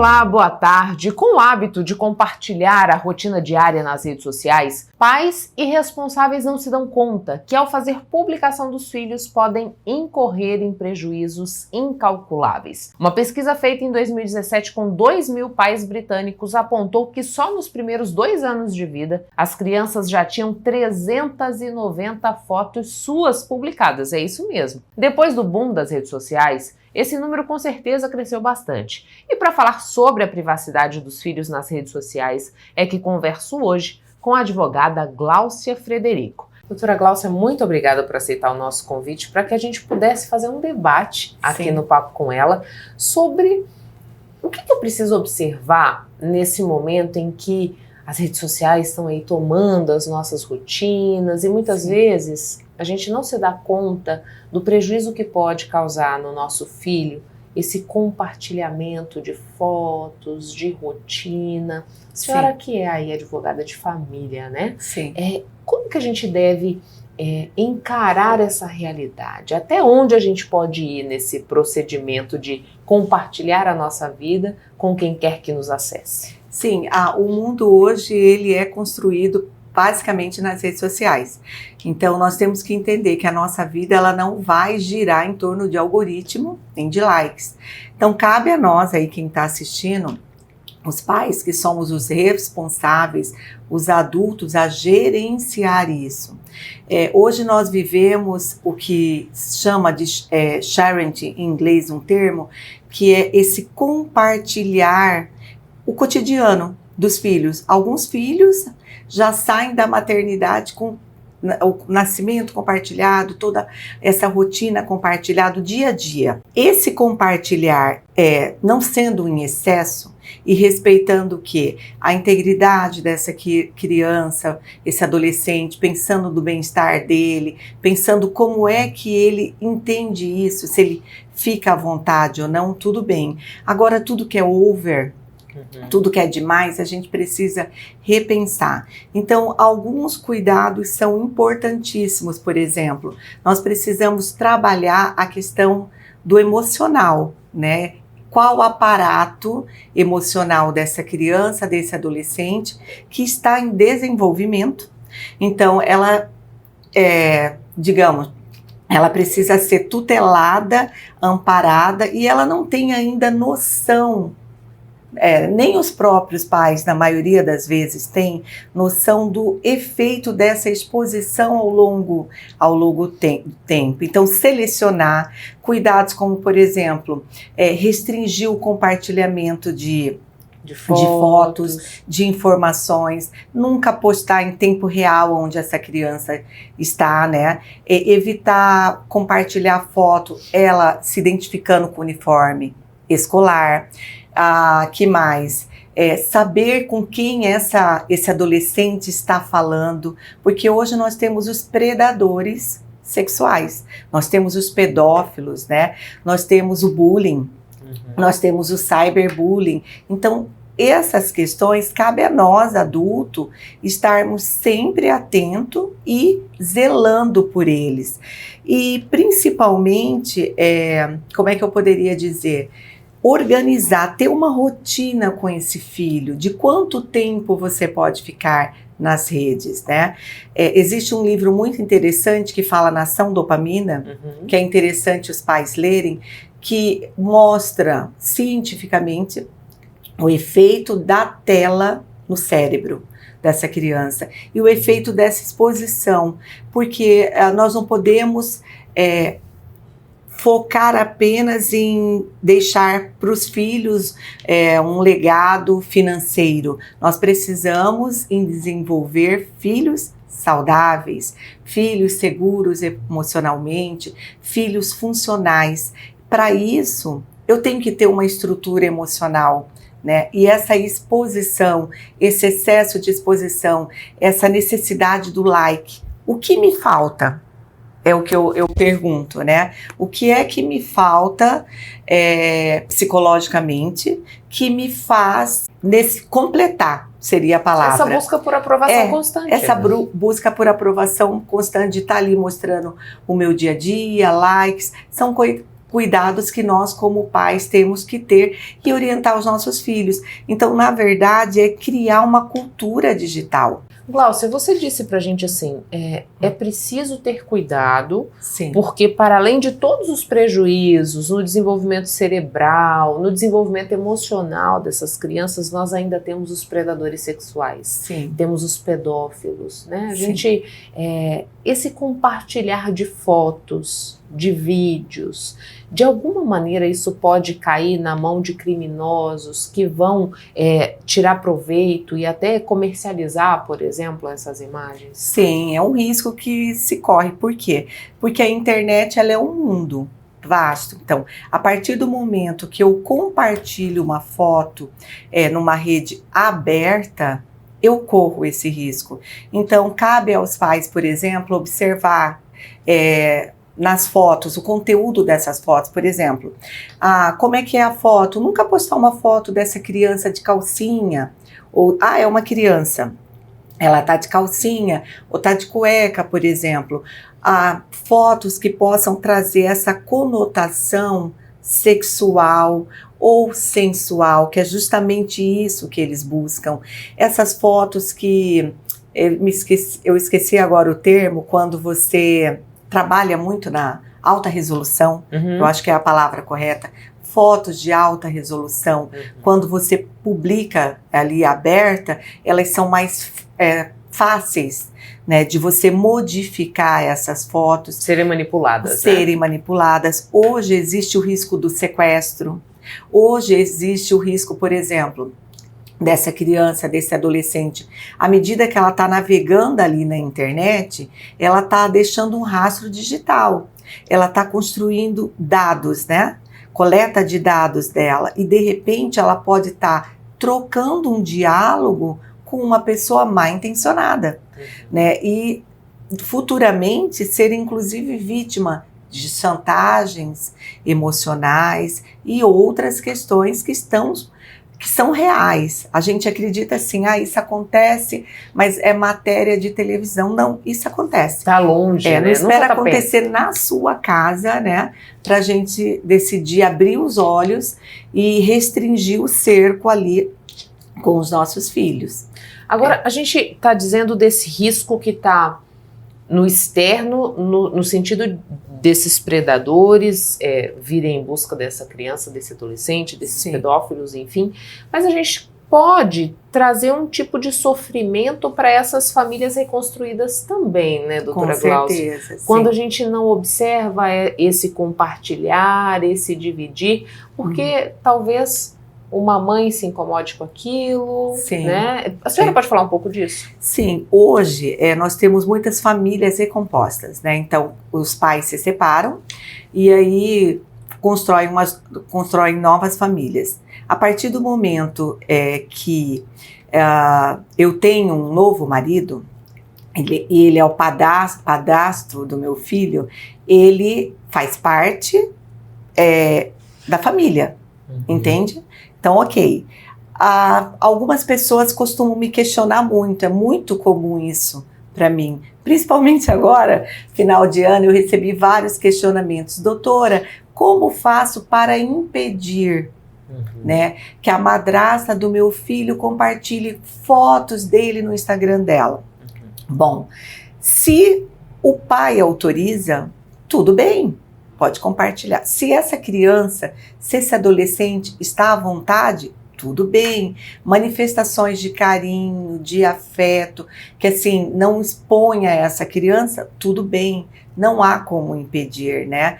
Olá, boa tarde. Com o hábito de compartilhar a rotina diária nas redes sociais, pais e responsáveis não se dão conta que, ao fazer publicação dos filhos, podem incorrer em prejuízos incalculáveis. Uma pesquisa feita em 2017 com 2.000 pais britânicos apontou que só nos primeiros 2 anos de vida, as crianças já tinham 390 fotos suas publicadas. É isso mesmo. Depois do boom das redes sociais, esse número com certeza cresceu bastante. E para falar sobre a privacidade dos filhos nas redes sociais, é que converso hoje com a advogada Gláucia Frederico. Doutora Gláucia, muito obrigada por aceitar o nosso convite para que a gente pudesse fazer um debate aqui no Papo com ela sobre o que eu preciso observar nesse momento em que as redes sociais estão aí tomando as nossas rotinas e muitas vezes a gente não se dá conta do prejuízo que pode causar no nosso filho esse compartilhamento de fotos, de rotina. A senhora que é aí advogada de família, né? Sim. Como que a gente deve encarar essa realidade? Até onde a gente pode ir nesse procedimento de compartilhar a nossa vida com quem quer que nos acesse? Sim, o mundo hoje ele é construído basicamente nas redes sociais. Então nós temos que entender que a nossa vida ela não vai girar em torno de algoritmo nem de likes. Então cabe a nós aí quem está assistindo, os pais que somos os responsáveis, os adultos a gerenciar isso. Hoje nós vivemos o que chama de sharing em inglês, um termo, que é esse compartilhar o cotidiano dos filhos. Alguns filhos já saem da maternidade com o nascimento compartilhado, toda essa rotina compartilhada dia a dia. Esse compartilhar não sendo em excesso e respeitando o quê? A integridade dessa criança, esse adolescente, pensando no bem-estar dele, pensando como é que ele entende isso, se ele fica à vontade ou não, tudo bem. Agora tudo que é over, tudo que é demais, a gente precisa repensar. Então, alguns cuidados são importantíssimos. Por exemplo, nós precisamos trabalhar a questão do emocional, né? Qual o aparato emocional dessa criança, desse adolescente que está em desenvolvimento. Então, ela, ela precisa ser tutelada, amparada e ela não tem ainda noção. Nem os próprios pais, na maioria das vezes, têm noção do efeito dessa exposição ao longo tempo. Então, selecionar cuidados como, por exemplo, restringir o compartilhamento de fotos, de informações, nunca postar em tempo real onde essa criança está, né? Evitar compartilhar foto, ela se identificando com o uniforme escolar. Que mais? Saber com quem esse adolescente está falando, porque hoje nós temos os predadores sexuais, nós temos os pedófilos, né? Nós temos o bullying, nós temos o cyberbullying. Então, essas questões, cabe a nós, adulto, estarmos sempre atentos e zelando por eles. E, principalmente, como é que eu poderia dizer? Organizar, ter uma rotina com esse filho, de quanto tempo você pode ficar nas redes, né? Existe um livro muito interessante que fala Nação Dopamina, que é interessante os pais lerem, que mostra cientificamente o efeito da tela no cérebro dessa criança e o efeito dessa exposição, porque nós não podemos focar apenas em deixar para os filhos um legado financeiro. Nós precisamos em desenvolver filhos saudáveis, filhos seguros emocionalmente, filhos funcionais. Para isso, eu tenho que ter uma estrutura emocional, né? E essa exposição, esse excesso de exposição, essa necessidade do like, o que me falta? É o que eu pergunto, né? O que é que me falta psicologicamente que me faz completar, seria a palavra. Essa busca por aprovação constante. Essa busca por aprovação constante de estar ali mostrando o meu dia a dia, likes, são cuidados que nós como pais temos que ter e orientar os nossos filhos. Então, na verdade, é criar uma cultura digital. Glaucia, você disse pra gente assim, é preciso ter cuidado, Sim. Porque para além de todos os prejuízos no desenvolvimento cerebral, no desenvolvimento emocional dessas crianças, nós ainda temos os predadores sexuais, Sim. Temos os pedófilos, né? A gente, esse compartilhar de fotos, de vídeos, de alguma maneira isso pode cair na mão de criminosos que vão tirar proveito e até comercializar, por exemplo, essas imagens? Sim, é um risco que se corre. Por quê? Porque a internet ela é um mundo vasto. Então, a partir do momento que eu compartilho uma foto numa rede aberta, eu corro esse risco. Então, cabe aos pais, por exemplo, observar nas fotos, o conteúdo dessas fotos, por exemplo, como é que é a foto? Nunca postar uma foto dessa criança de calcinha, ou, é uma criança, ela tá de calcinha, ou tá de cueca, por exemplo. Fotos que possam trazer essa conotação sexual ou sensual, que é justamente isso que eles buscam. Essas fotos que, eu esqueci agora o termo, quando você trabalha muito na alta resolução, eu acho que é a palavra correta, fotos de alta resolução, quando você publica ali aberta, elas são mais fáceis, né, de você modificar essas fotos. Serem manipuladas. Serem manipuladas. Hoje existe o risco do sequestro, hoje existe o risco, por exemplo, dessa criança, desse adolescente, à medida que ela está navegando ali na internet, ela está deixando um rastro digital, ela está construindo dados, né? Coleta de dados dela, e de repente ela pode estar trocando um diálogo com uma pessoa mal intencionada, né? E futuramente ser inclusive vítima de chantagens emocionais e outras questões que são reais. A gente acredita assim, isso acontece, mas é matéria de televisão. Não, isso acontece. Tá longe, né? Não espera acontecer na sua casa, né? Pra gente decidir abrir os olhos e restringir o cerco ali com os nossos filhos. Agora, a gente tá dizendo desse risco que tá no externo, no sentido desses predadores virem em busca dessa criança, desse adolescente, desses pedófilos, enfim. Mas a gente pode trazer um tipo de sofrimento para essas famílias reconstruídas também, né, doutora Glaucia? Com certeza. Quando a gente não observa esse compartilhar, esse dividir, porque talvez uma mãe se incomode com aquilo, né? A senhora pode falar um pouco disso? Sim, hoje nós temos muitas famílias recompostas, né? Então, os pais se separam e aí constroem novas famílias. A partir do momento que eu tenho um novo marido, ele é o padrasto do meu filho, ele faz parte da família, entende? Então, ok. Algumas pessoas costumam me questionar muito, é muito comum isso para mim. Principalmente agora, final de ano, eu recebi vários questionamentos. Doutora, como faço para impedir né, que a madrasta do meu filho compartilhe fotos dele no Instagram dela? Bom, se o pai autoriza, tudo bem. Pode compartilhar. Se essa criança, se esse adolescente está à vontade, tudo bem. Manifestações de carinho, de afeto, que assim, não exponha essa criança, tudo bem. Não há como impedir, né?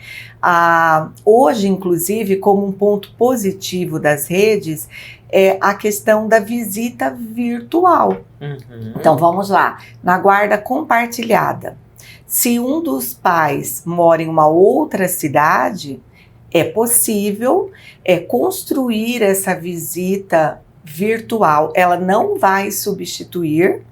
Hoje, inclusive, como um ponto positivo das redes, é a questão da visita virtual. Então, vamos lá. Na guarda compartilhada. Se um dos pais mora em uma outra cidade, é possível construir essa visita virtual. Ela não vai substituir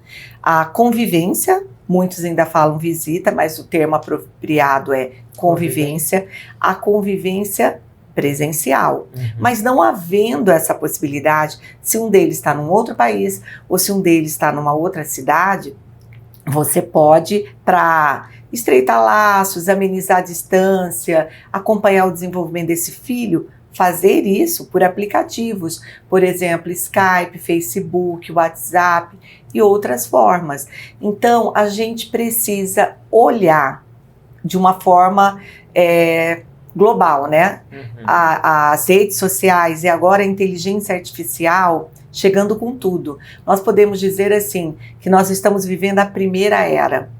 a convivência, muitos ainda falam visita, mas o termo apropriado é convivência, a convivência presencial. Mas não havendo essa possibilidade, se um deles está num outro país ou se um deles está numa outra cidade, você pode, para estreitar laços, amenizar a distância, acompanhar o desenvolvimento desse filho, fazer isso por aplicativos, por exemplo, Skype, Facebook, WhatsApp e outras formas. Então, a gente precisa olhar de uma forma global, né? As redes sociais e agora a inteligência artificial chegando com tudo. Nós podemos dizer assim, que nós estamos vivendo a primeira era.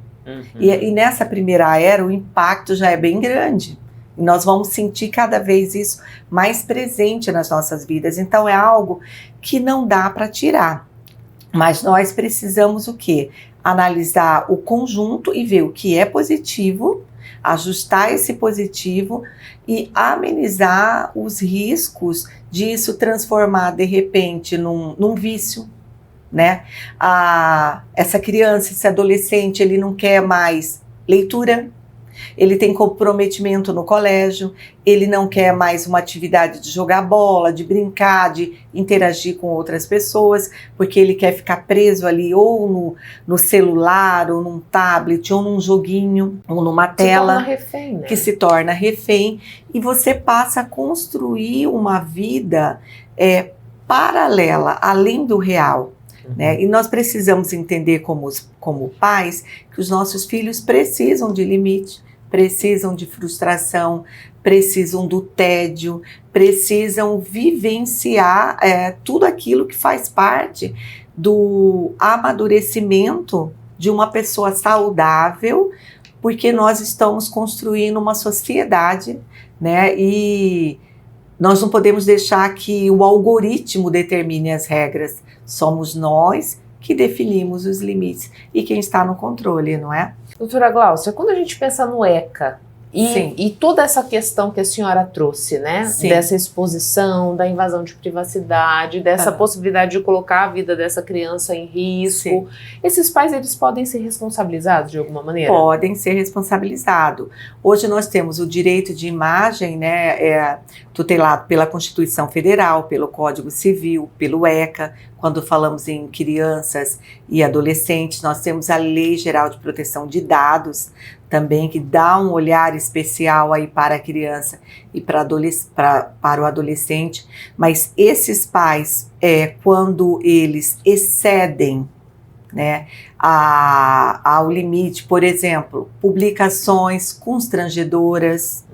E nessa primeira era o impacto já é bem grande. E nós vamos sentir cada vez isso mais presente nas nossas vidas. Então é algo que não dá para tirar. Mas nós precisamos o quê? Analisar o conjunto e ver o que é positivo, ajustar esse positivo e amenizar os riscos disso transformar de repente num vício, né? Essa criança, esse adolescente, ele não quer mais leitura, ele tem comprometimento no colégio, ele não quer mais uma atividade de jogar bola, de brincar, de interagir com outras pessoas, porque ele quer ficar preso ali ou no celular, ou num tablet, ou num joguinho, ou numa tela, refém, né? Que se torna refém, e você passa a construir uma vida paralela, além do real. Né? E nós precisamos entender como pais que os nossos filhos precisam de limite, precisam de frustração, precisam do tédio, precisam vivenciar tudo aquilo que faz parte do amadurecimento de uma pessoa saudável, porque nós estamos construindo uma sociedade, né? E nós não podemos deixar que o algoritmo determine as regras. Somos nós que definimos os limites e quem está no controle, não é? Doutora Gláucia, quando a gente pensa no ECA e toda essa questão que a senhora trouxe, né? Sim. Dessa exposição, da invasão de privacidade, dessa possibilidade de colocar a vida dessa criança em risco, Sim. Esses pais, eles podem ser responsabilizados de alguma maneira? Podem ser responsabilizados. Hoje nós temos o direito de imagem, né, tutelado pela Constituição Federal, pelo Código Civil, pelo ECA. Quando falamos em crianças e adolescentes, nós temos a Lei Geral de Proteção de Dados, também, que dá um olhar especial aí para a criança e para o adolescente. Mas esses pais, quando eles excedem, né, ao limite, por exemplo, publicações constrangedoras,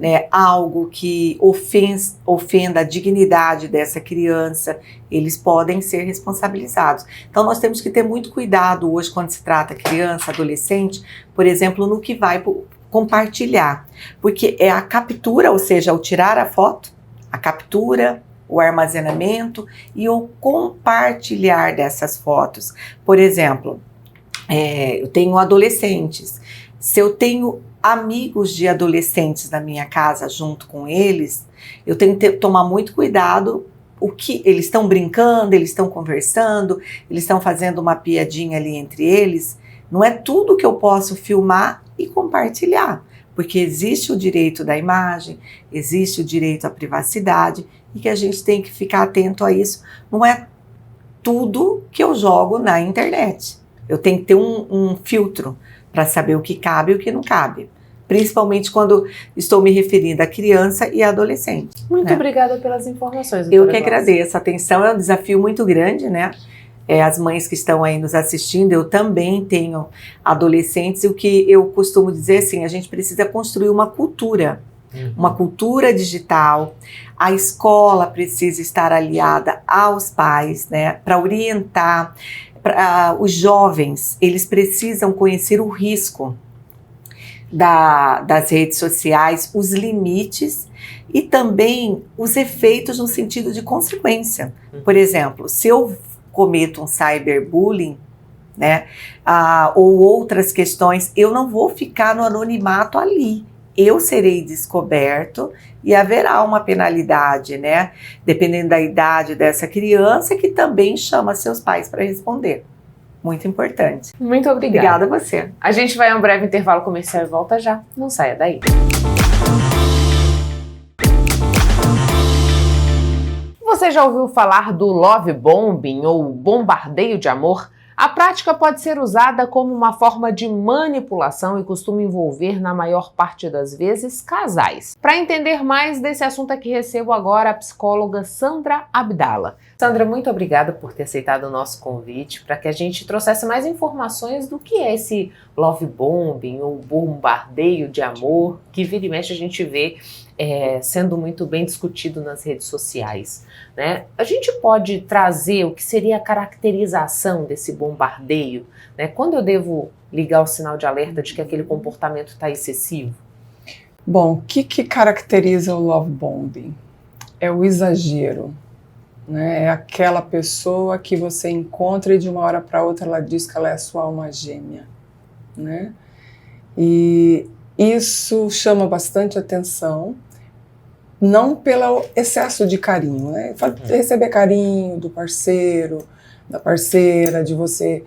né, algo que ofenda a dignidade dessa criança, eles podem ser responsabilizados. Então nós temos que ter muito cuidado hoje quando se trata criança, adolescente, por exemplo, no que vai compartilhar, porque é a captura, ou seja, ao tirar a foto, a captura, o armazenamento e o compartilhar dessas fotos. Por exemplo, eu tenho adolescentes. Se eu tenho amigos de adolescentes na minha casa junto com eles, eu tenho que tomar muito cuidado. O que eles estão brincando, eles estão conversando, eles estão fazendo uma piadinha ali entre eles. Não é tudo que eu posso filmar e compartilhar, porque existe o direito da imagem, existe o direito à privacidade, e que a gente tem que ficar atento a isso. Não é tudo que eu jogo na internet. Eu tenho que ter um filtro para saber o que cabe e o que não cabe. Principalmente quando estou me referindo a criança e adolescente. Muito obrigada pelas informações, doutora Eu que agradeço. A atenção é um desafio muito grande, né? As mães que estão aí nos assistindo, eu também tenho adolescentes, e o que eu costumo dizer assim, a gente precisa construir uma cultura digital. A escola precisa estar aliada aos pais, né, para orientar. Os jovens, eles precisam conhecer o risco das redes sociais, os limites e também os efeitos no sentido de consequência. Por exemplo, se eu cometo um cyberbullying, né, ou outras questões, eu não vou ficar no anonimato ali. Eu serei descoberto e haverá uma penalidade, né? Dependendo da idade dessa criança, que também chama seus pais para responder. Muito importante. Muito obrigada. Obrigada a você. A gente vai a um breve intervalo comercial e volta já. Não saia daí. Você já ouviu falar do love bombing ou bombardeio de amor? A prática pode ser usada como uma forma de manipulação e costuma envolver, na maior parte das vezes, casais. Para entender mais desse assunto aqui, recebo agora a psicóloga Sandra Abdala. Sandra, muito obrigada por ter aceitado o nosso convite para que a gente trouxesse mais informações do que é esse love bombing ou bombardeio de amor que vira e mexe a gente vê sendo muito bem discutido nas redes sociais, né? A gente pode trazer o que seria a caracterização desse bombardeio, né? Quando eu devo ligar o sinal de alerta de que aquele comportamento está excessivo? Bom, o que caracteriza o love bombing? É o exagero, né? É aquela pessoa que você encontra e de uma hora para outra ela diz que ela é a sua alma gêmea, né? E isso chama bastante atenção, não pelo excesso de carinho, né? Receber carinho do parceiro, da parceira, de você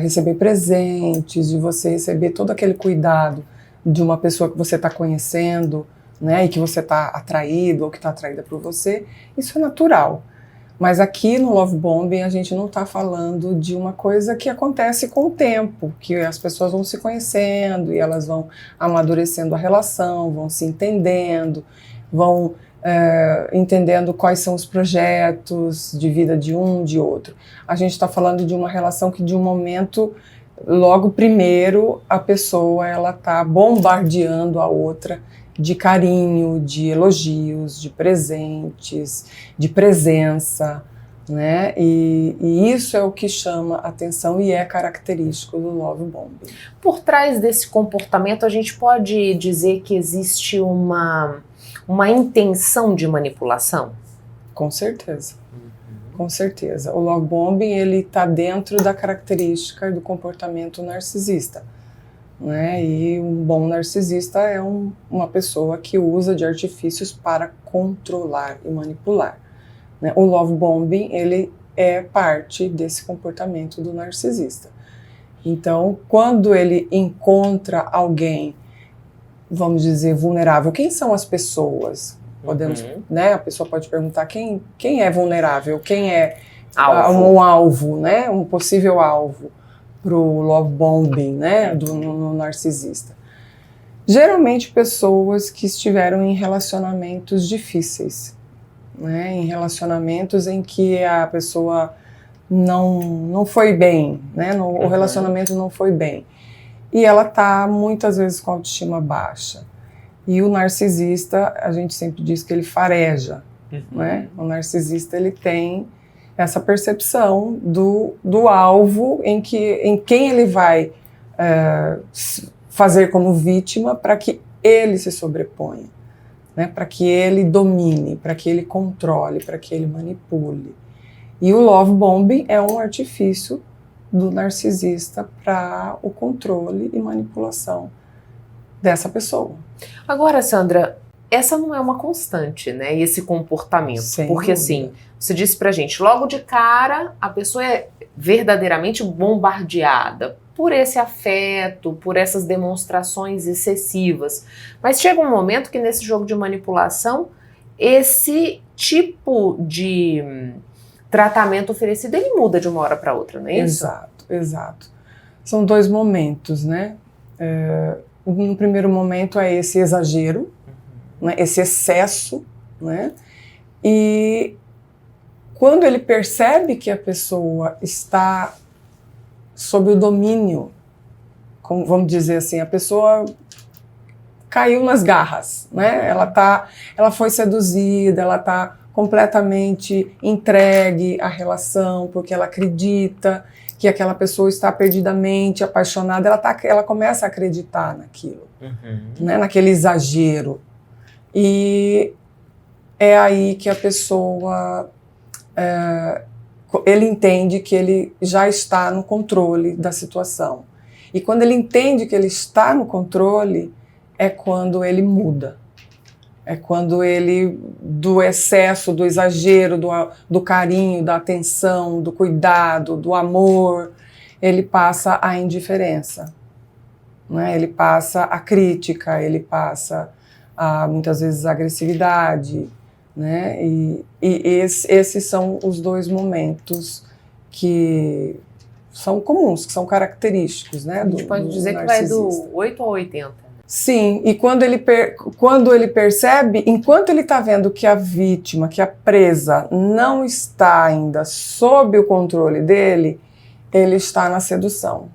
receber presentes, de você receber todo aquele cuidado de uma pessoa que você está conhecendo, né? E que você está atraído ou que está atraída por você, isso é natural. Mas aqui no Love Bombing a gente não está falando de uma coisa que acontece com o tempo, que as pessoas vão se conhecendo e elas vão amadurecendo a relação, vão se entendendo, vão entendendo quais são os projetos de vida de um, de outro. A gente está falando de uma relação que de um momento, logo primeiro, a pessoa ela está bombardeando a outra de carinho, de elogios, de presentes, de presença, né? E isso é o que chama atenção e é característico do love bombing. Por trás desse comportamento, a gente pode dizer que existe uma intenção de manipulação? Com certeza. Com certeza. O love bombing ele está dentro da característica do comportamento narcisista, né? E um bom narcisista é uma pessoa que usa de artifícios para controlar e manipular, né? O love bombing ele é parte desse comportamento do narcisista. Então, quando ele encontra alguém, vamos dizer, vulnerável, quem são as pessoas? Podemos, né? A pessoa pode perguntar quem é vulnerável, quem é um alvo, né? Um possível alvo para o love bombing, né, no narcisista. Geralmente pessoas que estiveram em relacionamentos difíceis, né, em relacionamentos em que a pessoa não foi bem, né, o relacionamento não foi bem. E ela está muitas vezes com a autoestima baixa. E o narcisista, a gente sempre diz que ele fareja, né? O narcisista ele tem essa percepção do alvo em quem ele vai fazer como vítima para que ele se sobreponha, né? Para que ele domine, para que ele controle, para que ele manipule. E o love bombing é um artifício do narcisista para o controle e manipulação dessa pessoa. Agora, Sandra, essa não é uma constante, né? Esse comportamento. Porque assim, você disse pra gente, logo de cara, a pessoa é verdadeiramente bombardeada por esse afeto, por essas demonstrações excessivas. Mas chega um momento que nesse jogo de manipulação, esse tipo de tratamento oferecido, ele muda de uma hora para outra, não é isso? Exato, exato. São dois momentos, né? No primeiro momento é esse exagero, né? Esse excesso, né? E quando ele percebe que a pessoa está sob o domínio, como vamos dizer assim, a pessoa caiu nas garras, né? Ela foi seduzida, ela está completamente entregue à relação, porque ela acredita que aquela pessoa está perdidamente apaixonada, ela começa a acreditar naquilo, né? Naquele exagero. E é aí que a pessoa, ele entende que ele já está no controle da situação. E quando ele entende que ele está no controle, é quando ele muda. É quando ele, do excesso, do exagero, do carinho, da atenção, do cuidado, do amor, ele passa a indiferença, né? Ele passa a crítica, ele passa a, muitas vezes, a agressividade, né? E esses são os dois momentos que são comuns, que são característicos, né? A gente pode dizer que vai do 8 ao 80. Sim, e quando ele percebe, enquanto ele está vendo que a vítima, que a presa não está ainda sob o controle dele, ele está na sedução.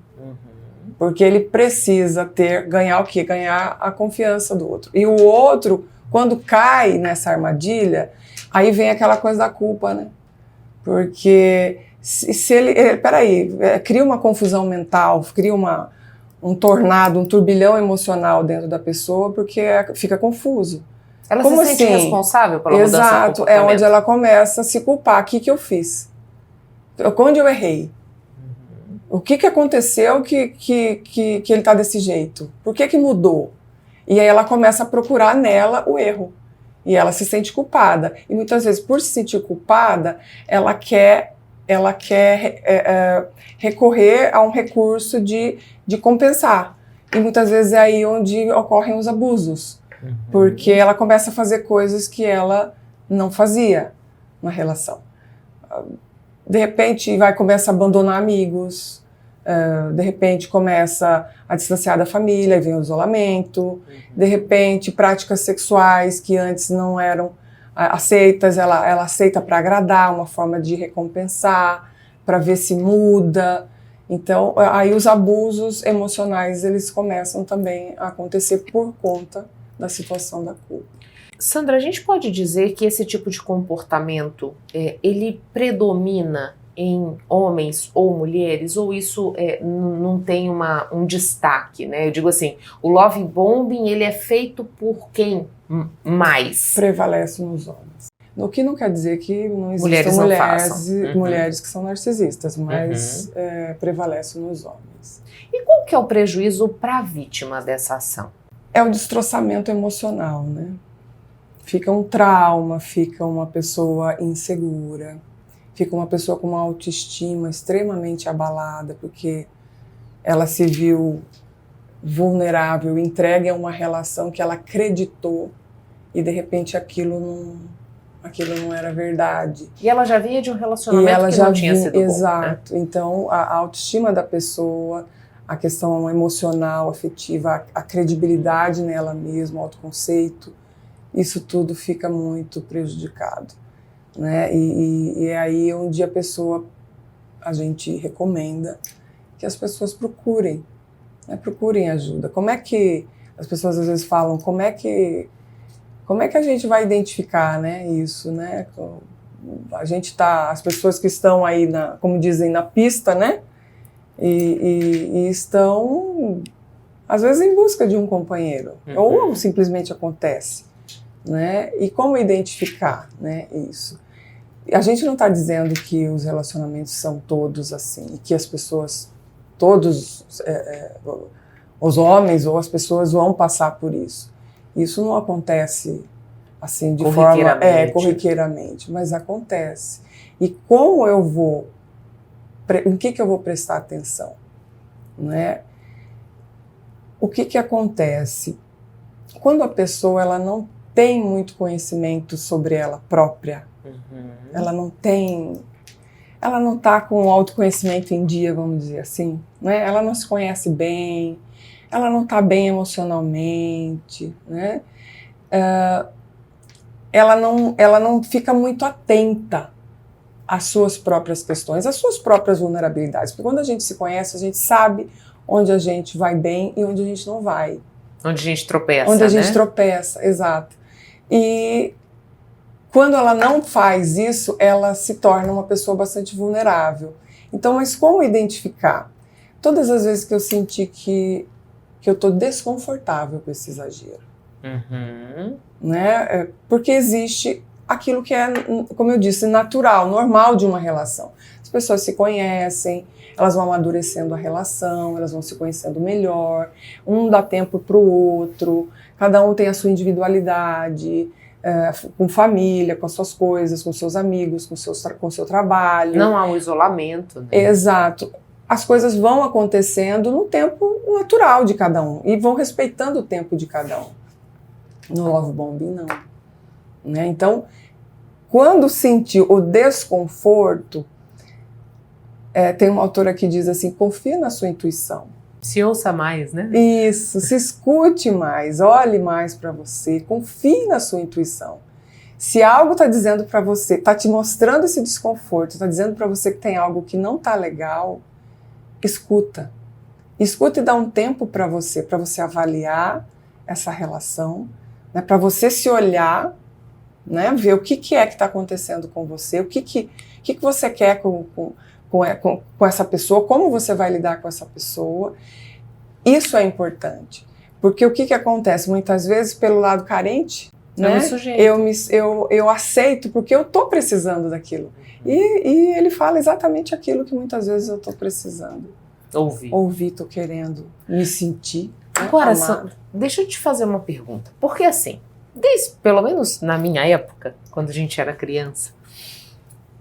Porque ele precisa ganhar o quê? Ganhar a confiança do outro. E o outro, quando cai nessa armadilha, aí vem aquela coisa da culpa, né? Porque se ele cria uma confusão mental, cria um tornado, um turbilhão emocional dentro da pessoa, porque fica confuso. Ela Como se sente assim? responsável pela mudança do Exato, é comportamento. onde ela começa a se culpar. O que eu fiz? Onde eu errei? O que aconteceu que ele está desse jeito? Por que mudou? E aí ela começa a procurar nela o erro. E ela se sente culpada. E muitas vezes, por se sentir culpada, ela quer recorrer a um recurso de compensar. E muitas vezes é aí onde ocorrem os abusos. Porque ela começa a fazer coisas que ela não fazia na relação. De repente, começa a abandonar amigos. De repente começa a distanciar da família, e vem o isolamento. De repente, práticas sexuais que antes não eram aceitas, ela aceita para agradar, uma forma de recompensar, para ver se muda. Então, aí os abusos emocionais, eles começam também a acontecer por conta da situação da culpa. Sandra, a gente pode dizer que esse tipo de comportamento, ele predomina em homens ou mulheres, ou isso não tem um destaque, né? Eu digo assim, o love bombing, ele é feito por quem mais? Prevalece nos homens. O que não quer dizer que não existam mulheres que são narcisistas, mas prevalece nos homens. E qual que é o prejuízo para a vítima dessa ação? É o destroçamento emocional, né? Fica um trauma, fica uma pessoa insegura, fica uma pessoa com uma autoestima extremamente abalada, porque ela se viu vulnerável, entregue a uma relação que ela acreditou e de repente aquilo não era verdade. E ela já vinha de um relacionamento que não tinha sido bom. Exato. Né? Então a autoestima da pessoa, a questão emocional, afetiva, a credibilidade nela mesma, o autoconceito, isso tudo fica muito prejudicado. Né? E é aí onde a gente recomenda que as pessoas procurem, né? Procurem ajuda. Como é que as pessoas às vezes falam, como é que a gente vai identificar, né, isso, né? A gente as pessoas que estão aí como dizem, na pista, né? E estão às vezes em busca de um companheiro, ou simplesmente acontece, né? E como identificar, né, isso? A gente não está dizendo que os relacionamentos são todos assim, que as pessoas, todos os homens ou as pessoas vão passar por isso. Isso não acontece assim de forma corriqueiramente, mas acontece. E como em que eu vou prestar atenção, né? O que acontece? Quando a pessoa ela não tem muito conhecimento sobre ela própria, ela não está com o autoconhecimento em dia, vamos dizer assim, né? Ela não se conhece bem, ela não está bem emocionalmente, né? Ela não fica muito atenta às suas próprias questões, às suas próprias vulnerabilidades, porque quando a gente se conhece, a gente sabe onde a gente vai bem e onde a gente não vai. Onde a gente tropeça, Onde a gente tropeça, exato. E quando ela não faz isso, ela se torna uma pessoa bastante vulnerável. Então, mas como identificar? Todas as vezes que eu senti que eu estou desconfortável com esse exagero. Né? Porque existe aquilo que é, como eu disse, natural, normal de uma relação. As pessoas se conhecem, elas vão amadurecendo a relação, elas vão se conhecendo melhor, um dá tempo para o outro, cada um tem a sua individualidade, com família, com as suas coisas, com seus amigos, com o seu trabalho. Não há um isolamento. Né? Exato. As coisas vão acontecendo no tempo natural de cada um e vão respeitando o tempo de cada um. No love bombing, não. Né? Então, quando sentir o desconforto, Tem uma autora que diz assim, confia na sua intuição. Se ouça mais, né? Isso, se escute mais, olhe mais para você, confie na sua intuição. Se algo está dizendo para você, está te mostrando esse desconforto, está dizendo para você que tem algo que não está legal, escuta. Escuta e dá um tempo para você avaliar essa relação, né, para você se olhar, né, ver o que é que está acontecendo com você, o que você quer com essa pessoa, como você vai lidar com essa pessoa. Isso é importante, porque o que acontece? Muitas vezes, pelo lado carente, né, eu aceito porque eu estou precisando daquilo. E ele fala exatamente aquilo que muitas vezes eu estou precisando. Ouvir, estou querendo me sentir. Agora, deixa eu te fazer uma pergunta. Porque assim, pelo menos na minha época, quando a gente era criança,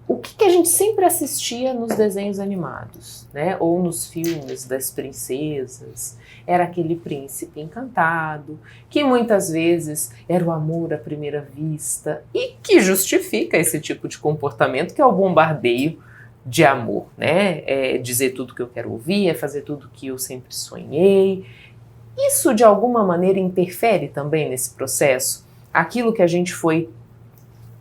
o que a gente sempre assistia nos desenhos animados, né? Ou nos filmes das princesas, era aquele príncipe encantado, que muitas vezes era o amor à primeira vista e que justifica esse tipo de comportamento, que é o bombardeio de amor, né? É dizer tudo que eu quero ouvir, é fazer tudo que eu sempre sonhei. Isso de alguma maneira interfere também nesse processo? Aquilo que a gente foi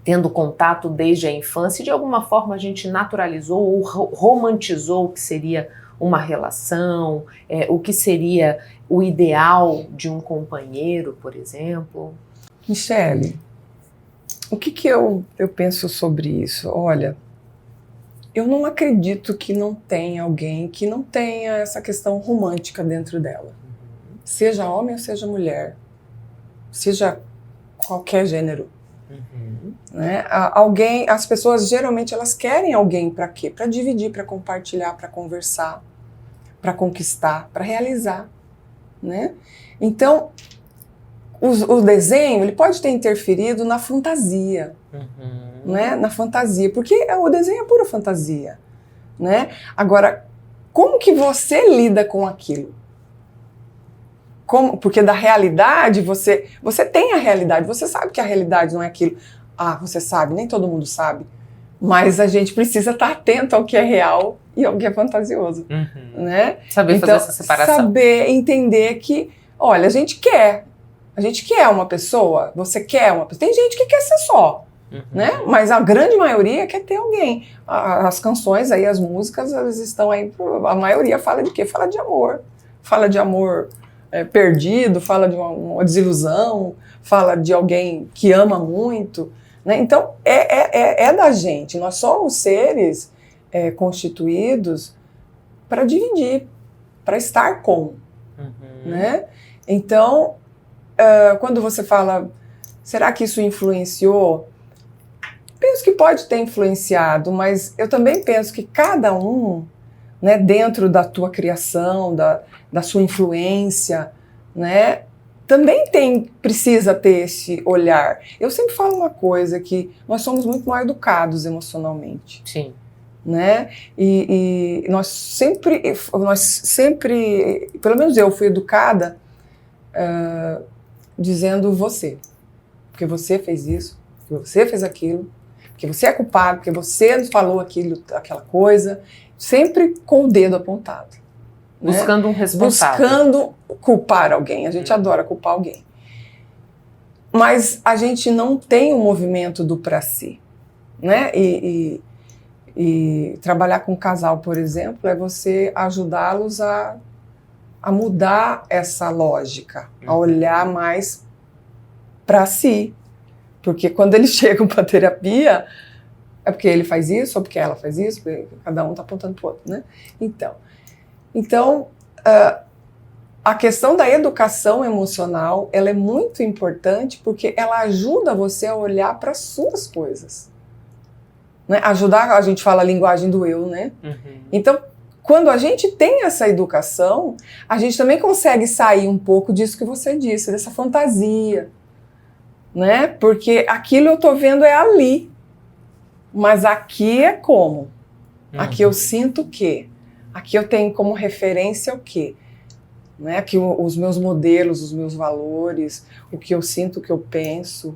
tendo contato desde a infância, de alguma forma a gente naturalizou ou romantizou o que seria uma relação, o que seria o ideal de um companheiro, por exemplo? Michele, o que eu penso sobre isso? Olha, eu não acredito que não tenha alguém que não tenha essa questão romântica dentro dela. Seja homem ou seja mulher, seja qualquer gênero. Né? As pessoas geralmente elas querem alguém para quê? Para dividir, para compartilhar, para conversar, para conquistar, para realizar, né? Então, o desenho ele pode ter interferido na fantasia, né? Na fantasia, porque o desenho é pura fantasia, né? Agora, como que você lida com aquilo? Porque da realidade, você tem a realidade, você sabe que a realidade não é aquilo. Você sabe, nem todo mundo sabe. Mas a gente precisa estar atento ao que é real e ao que é fantasioso. Né? Saber fazer essa separação. Saber entender que, olha, a gente quer uma pessoa, você quer uma pessoa. Tem gente que quer ser só, né? Mas a grande maioria quer ter alguém. As canções aí, as músicas, elas estão aí, a maioria fala de quê? Fala de amor perdido, fala de uma desilusão, fala de alguém que ama muito, né? Então é da gente, nós somos seres constituídos para dividir, para estar com, né? Então quando você fala, será que isso influenciou? Penso que pode ter influenciado, mas eu também penso que cada um, né, dentro da tua criação, da sua influência, né, também precisa ter esse olhar. Eu sempre falo uma coisa, que nós somos muito mal educados emocionalmente. Sim. Né? E nós sempre, pelo menos eu fui educada dizendo você, porque você fez isso, porque você fez aquilo, porque você é culpado, porque você falou aquela coisa, sempre com o dedo apontado. Buscando um responsável. Buscando culpar alguém. A gente adora culpar alguém. Mas a gente não tem o movimento do pra si. Né? E trabalhar com um casal, por exemplo, é você ajudá-los a mudar essa lógica, a olhar mais para si. Porque quando eles chegam para terapia, é porque ele faz isso, ou porque ela faz isso, porque cada um está apontando para o outro, né? Então a questão da educação emocional, ela é muito importante porque ela ajuda você a olhar para as suas coisas. Né? Ajudar, a gente fala a linguagem do eu, né? Então, quando a gente tem essa educação, a gente também consegue sair um pouco disso que você disse, dessa fantasia, né? Porque aquilo eu tô vendo é ali, mas aqui é como? Aqui eu sinto o quê? Aqui eu tenho como referência o quê? Né? Aqui os meus modelos, os meus valores, o que eu sinto, o que eu penso,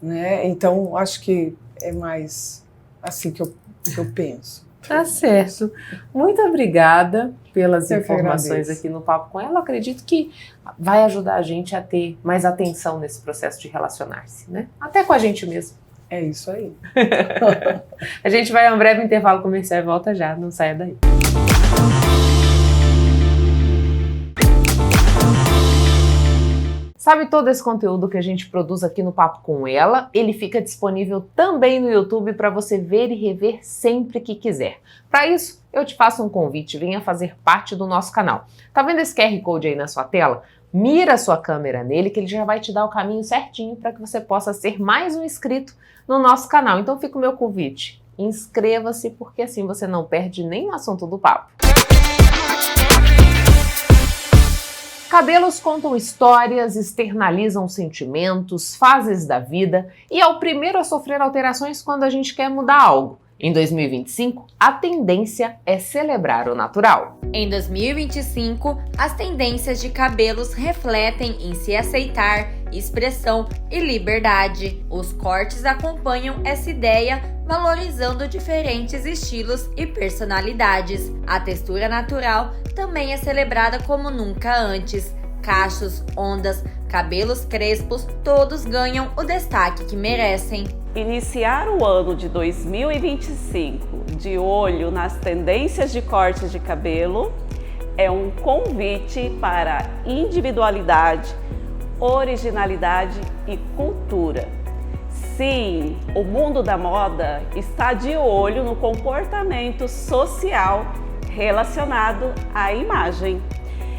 né? Então, acho que é mais assim que eu penso. Tá certo. Muito obrigada pelas Eu que informações agradeço. aqui no Papo com Ela. Eu acredito que vai ajudar a gente a ter mais atenção nesse processo de relacionar-se, né? Até com a gente mesmo. É isso aí. A gente vai a um breve intervalo comercial e volta já. Não saia daí. Sabe todo esse conteúdo que a gente produz aqui no Papo com Ela? Ele fica disponível também no YouTube para você ver e rever sempre que quiser. Para isso, eu te faço um convite, venha fazer parte do nosso canal. Tá vendo esse QR Code aí na sua tela? Mira a sua câmera nele que ele já vai te dar o caminho certinho para que você possa ser mais um inscrito no nosso canal. Então fica o meu convite, inscreva-se porque assim você não perde nenhum assunto do papo. Cabelos contam histórias, externalizam sentimentos, fases da vida e é o primeiro a sofrer alterações quando a gente quer mudar algo. Em 2025, a tendência é celebrar o natural. Em 2025, as tendências de cabelos refletem em se aceitar, expressão e liberdade. Os cortes acompanham essa ideia, valorizando diferentes estilos e personalidades. A textura natural também é celebrada como nunca antes. Cachos, ondas, cabelos crespos, todos ganham o destaque que merecem. Iniciar o ano de 2025 de olho nas tendências de cortes de cabelo é um convite para individualidade, originalidade e cultura. Sim, o mundo da moda está de olho no comportamento social relacionado à imagem.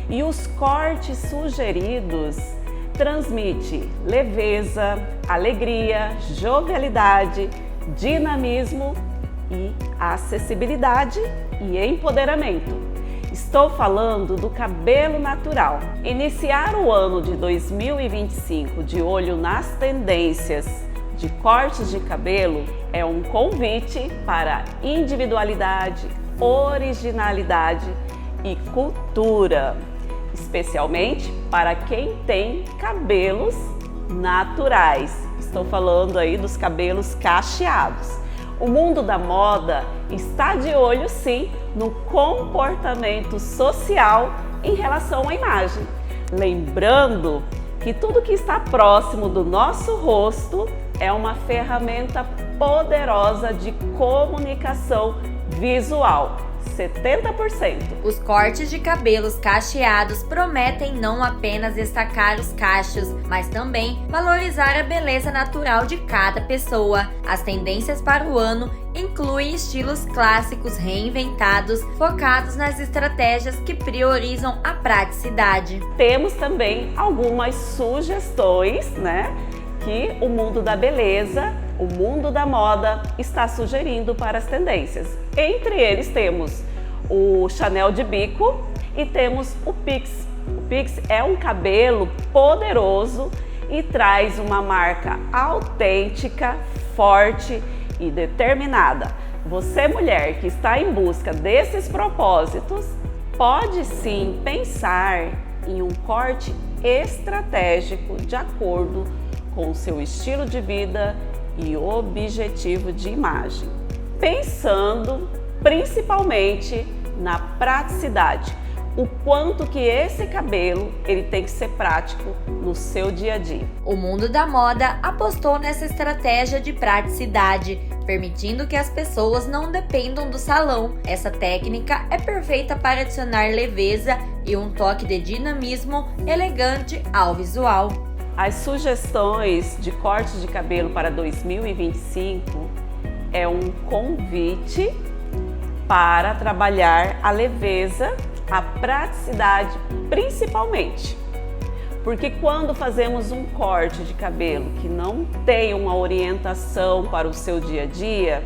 E os cortes sugeridos transmitem leveza, alegria, jovialidade, dinamismo e acessibilidade e empoderamento. Estou falando do cabelo natural. Iniciar o ano de 2025 de olho nas tendências de cortes de cabelo é um convite para individualidade, originalidade e cultura, especialmente para quem tem cabelos naturais. Estou falando aí dos cabelos cacheados. O mundo da moda está de olho sim no comportamento social em relação à imagem. Lembrando que tudo que está próximo do nosso rosto é uma ferramenta poderosa de comunicação visual. 70%. Os cortes de cabelos cacheados prometem não apenas destacar os cachos, mas também valorizar a beleza natural de cada pessoa. As tendências para o ano incluem estilos clássicos reinventados, focados nas estratégias que priorizam a praticidade. Temos também algumas sugestões, que o mundo da beleza, o mundo da moda está sugerindo para as tendências. Entre eles temos o Chanel de bico e temos o Pix. O Pix é um cabelo poderoso e traz uma marca autêntica, forte e determinada. Você, mulher que está em busca desses propósitos, pode sim pensar em um corte estratégico de acordo com o seu estilo de vida e objetivo de imagem, pensando principalmente na praticidade, o quanto que esse cabelo ele tem que ser prático no seu dia a dia. O mundo da moda apostou nessa estratégia de praticidade, permitindo que as pessoas não dependam do salão. Essa técnica é perfeita para adicionar leveza e um toque de dinamismo elegante ao visual. As sugestões de cortes de cabelo para 2025 é um convite para trabalhar a leveza, a praticidade principalmente. Porque quando fazemos um corte de cabelo que não tem uma orientação para o seu dia a dia,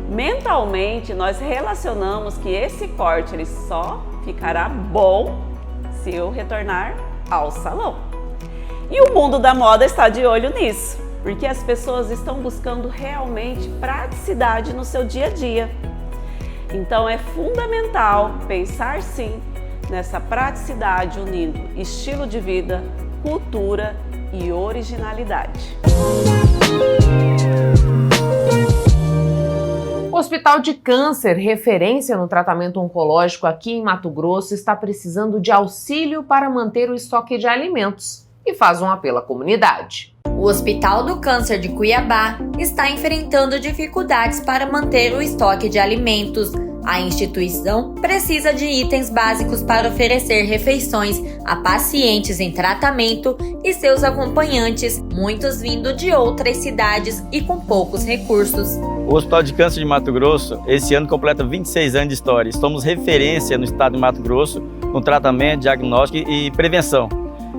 mentalmente nós relacionamos que esse corte ele só ficará bom se eu retornar ao salão. E o mundo da moda está de olho nisso, porque as pessoas estão buscando realmente praticidade no seu dia a dia. Então é fundamental pensar sim nessa praticidade unindo estilo de vida, cultura e originalidade. O Hospital de Câncer, referência no tratamento oncológico aqui em Mato Grosso, está precisando de auxílio para manter o estoque de alimentos e faz um apelo à comunidade. O Hospital do Câncer de Cuiabá está enfrentando dificuldades para manter o estoque de alimentos. A instituição precisa de itens básicos para oferecer refeições a pacientes em tratamento e seus acompanhantes, muitos vindo de outras cidades e com poucos recursos. O Hospital de Câncer de Mato Grosso, esse ano completa 26 anos de história. Somos referência no estado de Mato Grosso no tratamento, diagnóstico e prevenção.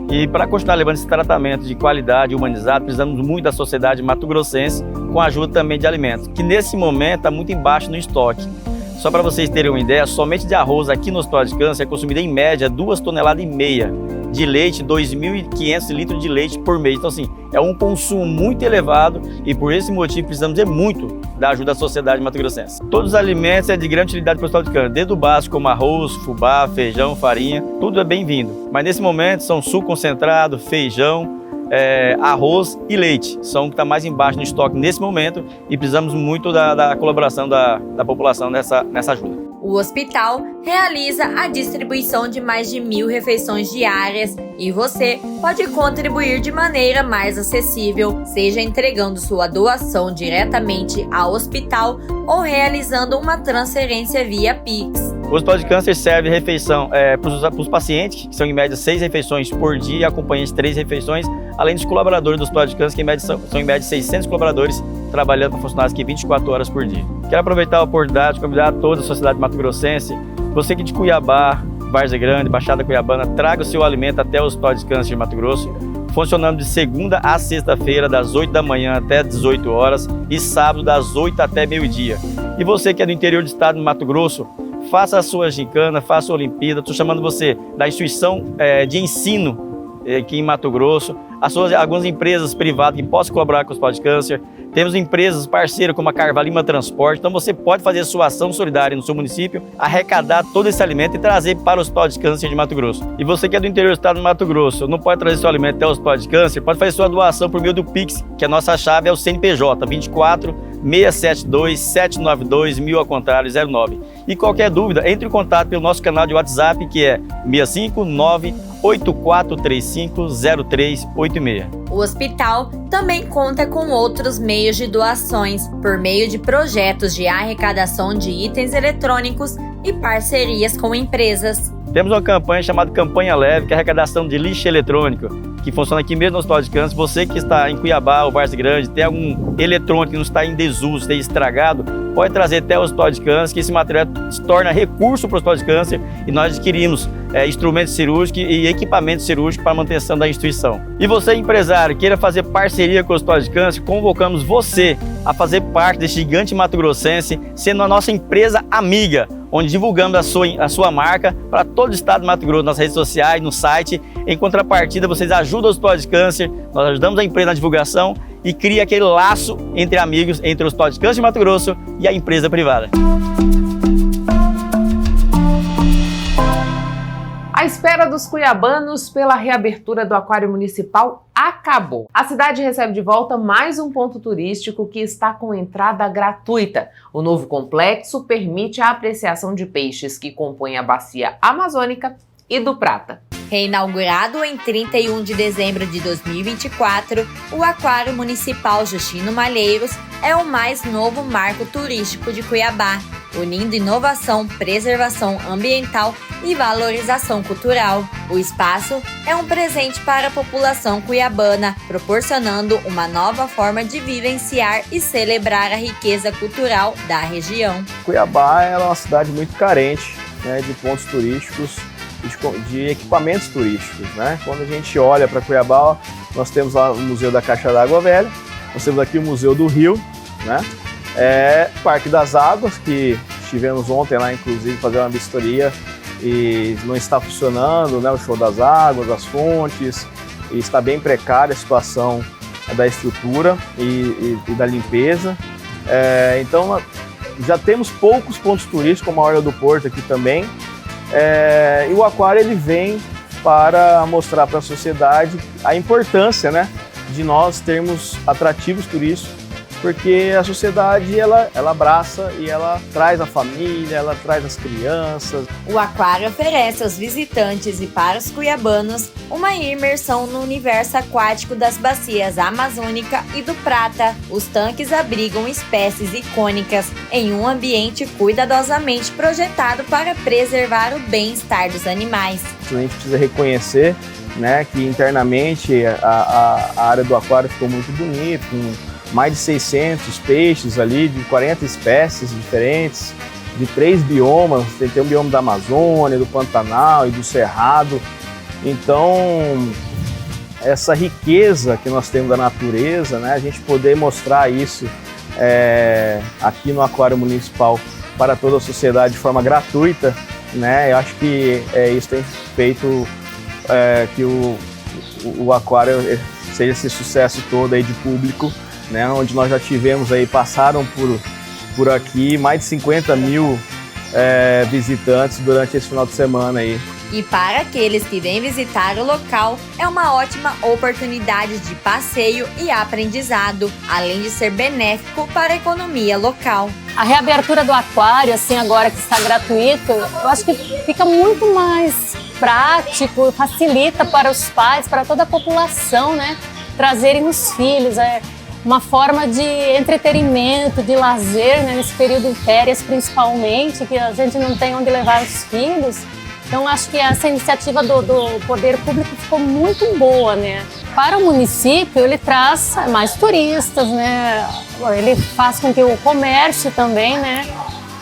E para continuar levando esse tratamento de qualidade humanizado, precisamos muito da sociedade mato-grossense, com a ajuda também de alimentos, que nesse momento está muito embaixo no estoque. Só para vocês terem uma ideia, somente de arroz aqui no Hospital de Câncer é consumido em média 2,5 toneladas de leite, 2.500 litros de leite por mês. Então assim, é um consumo muito elevado e por esse motivo precisamos muito da ajuda da sociedade mato-grossense. Todos os alimentos é de grande utilidade para o Hospital de Câncer, desde o básico como arroz, fubá, feijão, farinha, tudo é bem-vindo. Mas nesse momento são suco concentrado, feijão, arroz e leite, são o que está mais embaixo no estoque nesse momento e precisamos muito da colaboração da população nessa ajuda. O hospital realiza a distribuição de mais de 1.000 refeições diárias e você pode contribuir de maneira mais acessível, seja entregando sua doação diretamente ao hospital ou realizando uma transferência via Pix. O Hospital de Câncer serve refeição para os pacientes, que são em média 6 refeições por dia, e acompanhantes 3 refeições, além dos colaboradores do Hospital de Câncer, que em média, são em média 600 colaboradores trabalhando para funcionários aqui 24 horas por dia. Quero aproveitar a oportunidade de convidar toda a sociedade mato-grossense, você que de Cuiabá, Várzea Grande, Baixada Cuiabana, traga o seu alimento até o Hospital de Câncer de Mato Grosso, funcionando de segunda a sexta-feira, das 8 da manhã até 18 horas e sábado das 8 até meio-dia. E você que é do interior do estado de Mato Grosso, faça a sua gincana, faça a Olimpíada. Estou chamando você da instituição de ensino aqui em Mato Grosso, algumas empresas privadas que possam colaborar com o Hospital de Câncer. Temos empresas parceiras como a Carvalima Transporte, então você pode fazer sua ação solidária no seu município, arrecadar todo esse alimento e trazer para o Hospital de Câncer de Mato Grosso. E você que é do interior do estado de Mato Grosso, não pode trazer seu alimento até o Hospital de Câncer, pode fazer sua doação por meio do Pix, que a nossa chave é o CNPJ 24 672 792 1000 ao contrário 09. E qualquer dúvida, entre em contato pelo nosso canal de WhatsApp, que é 659 8435 0386. O hospital também conta com outros meios de doações, por meio de projetos de arrecadação de itens eletrônicos e parcerias com empresas. Temos uma campanha chamada Campanha Leve, que é a arrecadação de lixo eletrônico, que funciona aqui mesmo no Hospital de Câncer. Você que está em Cuiabá ou Várzea Grande, tem algum eletrônico que não está em desuso, está estragado, pode trazer até o Hospital de Câncer, que esse material se torna recurso para o Hospital de Câncer e nós adquirimos instrumentos cirúrgicos e equipamentos cirúrgicos para a manutenção da instituição. E você, empresário, queira fazer parceria com o Hospital de Câncer, convocamos você a fazer parte desse gigante mato-grossense, sendo a nossa empresa amiga, onde divulgamos a sua marca para todo o estado de Mato Grosso, nas redes sociais, no site. Em contrapartida, vocês ajudam o Hospital de Câncer, nós ajudamos a empresa na divulgação e cria aquele laço entre amigos, entre o Hospital de Câncer de Mato Grosso e a empresa privada. A espera dos cuiabanos pela reabertura do Aquário Municipal acabou. A cidade recebe de volta mais um ponto turístico que está com entrada gratuita. O novo complexo permite a apreciação de peixes que compõem a bacia amazônica e do Prata. Reinaugurado em 31 de dezembro de 2024, o Aquário Municipal Justino Malheiros é o mais novo marco turístico de Cuiabá, unindo inovação, preservação ambiental e valorização cultural. O espaço é um presente para a população cuiabana, proporcionando uma nova forma de vivenciar e celebrar a riqueza cultural da região. Cuiabá é uma cidade muito carente, de pontos turísticos, de equipamentos turísticos, Quando a gente olha para Cuiabá, nós temos lá o Museu da Caixa d'Água Velha, nós temos aqui o Museu do Rio, Parque das Águas, que estivemos ontem lá, inclusive, fazer uma vistoria e não está funcionando, o show das águas, das fontes, e está bem precária a situação da estrutura e da limpeza. Então, já temos poucos pontos turísticos, como a Orla do Porto aqui também, e o aquário ele vem para mostrar para a sociedade a importância, de nós termos atrativos turísticos porque a sociedade ela abraça e ela traz a família, ela traz as crianças. O aquário oferece aos visitantes e para os cuiabanos uma imersão no universo aquático das bacias Amazônica e do Prata. Os tanques abrigam espécies icônicas em um ambiente cuidadosamente projetado para preservar o bem-estar dos animais. A gente precisa reconhecer, né, que internamente a área do aquário ficou muito bonita, com mais de 600 peixes ali, de 40 espécies diferentes, de 3 biomas, tem um bioma da Amazônia, do Pantanal e do Cerrado. Então, essa riqueza que nós temos da natureza, né, a gente poder mostrar isso aqui no Aquário Municipal para toda a sociedade de forma gratuita, né, eu acho que isso tem feito que o aquário seja esse sucesso todo aí de público, né, onde nós já tivemos aí, passaram por aqui mais de 50 mil visitantes durante esse final de semana aí. E para aqueles que vêm visitar o local, é uma ótima oportunidade de passeio e aprendizado, além de ser benéfico para a economia local. A reabertura do aquário, assim, agora que está gratuito, eu acho que fica muito mais prático, facilita para os pais, para toda a população, né, trazerem os filhos. É uma forma de entretenimento, de lazer, né, nesse período de férias principalmente, que a gente não tem onde levar os filhos. Então, acho que essa iniciativa do poder público ficou muito boa, né? Para o município, ele traz mais turistas, né? Ele faz com que o comércio também, né,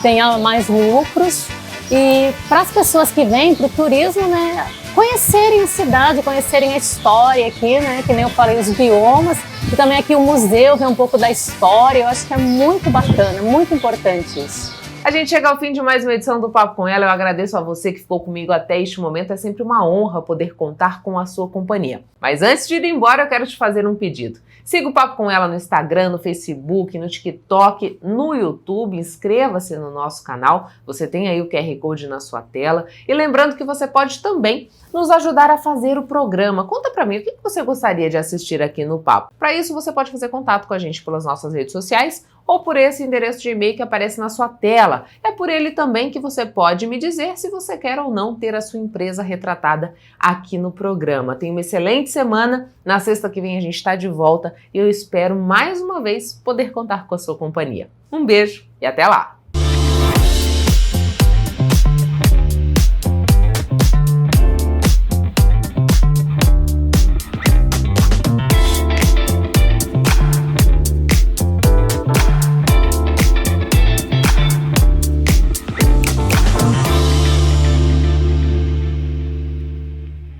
tenha mais lucros. E para as pessoas que vêm para o turismo, né, conhecerem a cidade, conhecerem a história aqui, né? Que nem eu falei, os biomas. E também aqui o museu, ver um pouco da história. Eu acho que é muito bacana, muito importante isso. A gente chega ao fim de mais uma edição do Papo com Ela. Eu agradeço a você que ficou comigo até este momento. É sempre uma honra poder contar com a sua companhia. Mas antes de ir embora, eu quero te fazer um pedido. Siga o Papo com Ela no Instagram, no Facebook, no TikTok, no YouTube. Inscreva-se no nosso canal. Você tem aí o QR Code na sua tela. E lembrando que você pode também nos ajudar a fazer o programa. Conta pra mim o que você gostaria de assistir aqui no Papo. Para isso, você pode fazer contato com a gente pelas nossas redes sociais ou por esse endereço de e-mail que aparece na sua tela. É por ele também que você pode me dizer se você quer ou não ter a sua empresa retratada aqui no programa. Tenha uma excelente semana. Na sexta que vem a gente está de volta e eu espero mais uma vez poder contar com a sua companhia. Um beijo e até lá!